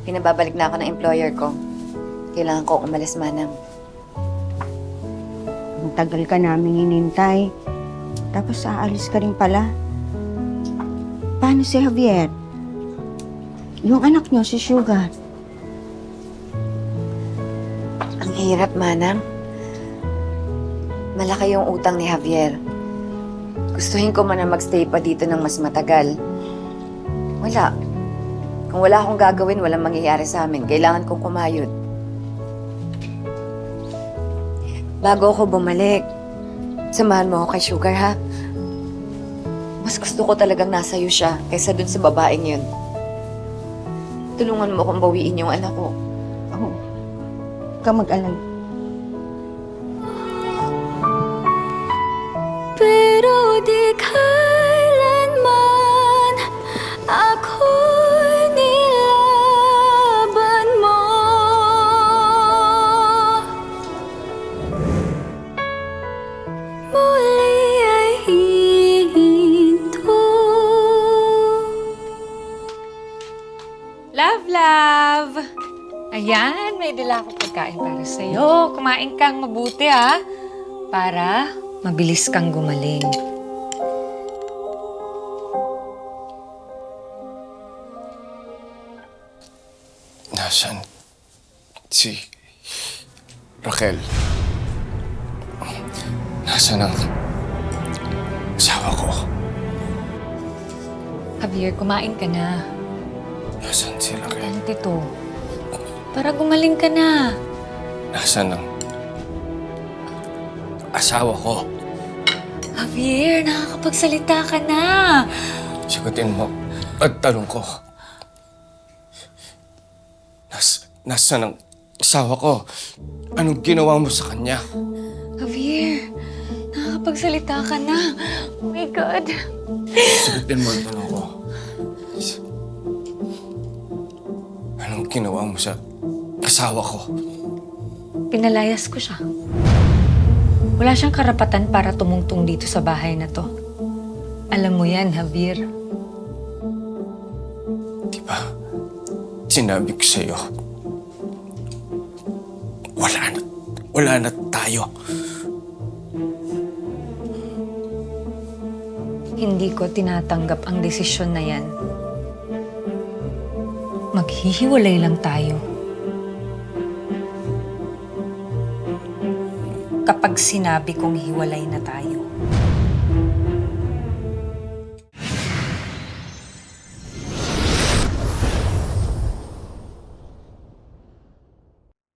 Pinababalik na ako ng employer ko. Kailangan ko umalis, Manang. Ang tagal ka namin inintay. Tapos aalis ka rin pala. Paano si Javier? Yung anak niyo, si Sugar. Ang hirap, Manang. Malaki yung utang ni Javier. Gustuhin ko man na magstay pa dito ng mas matagal. Wala. Kung wala akong gagawin, walang mangyayari sa amin. Kailangan kong kumayod. Bago ako bumalik, samahan mo ako kay Sugar, ha? Mas gusto ko talagang nasa iyo siya kaysa dun sa babaeng yun. Tulungan mo akong bawiin yung anak ko. Oo. Huwag ka mag-alala. Pero di kailanman ako'y nilaban mo. Muli ay hihinto. Love! Ayan, may dala akong pagkain para sa'yo. Kumain kang mabuti, ha? Para mabilis kang gumaling. Nasaan si Raquel? Nasaan ang asawa ko? Javier, kumain ka na. Nasaan si Raquel? Ano ito? Para gumaling ka na. Nasaan ang asawa ko? Javier, nakakapagsalita ka na. Sagutin mo at tanong ko. Nasaan ang asawa ko? Anong ginawa mo sa kanya? Javier, nakakapagsalita ka na. Oh my God. Sagutin mo ang tanong ko. Anong ginawa mo sa asawa ko? Pinalayas ko siya. Wala siyang karapatan para tumungtong dito sa bahay na to. Alam mo yan, Javier. Di ba? Sinabi ko sa'yo. Wala na tayo. Hindi ko tinatanggap ang desisyon na yan. Maghihiwalay lang tayo. Kapag sinabi kong hiwalay na tayo.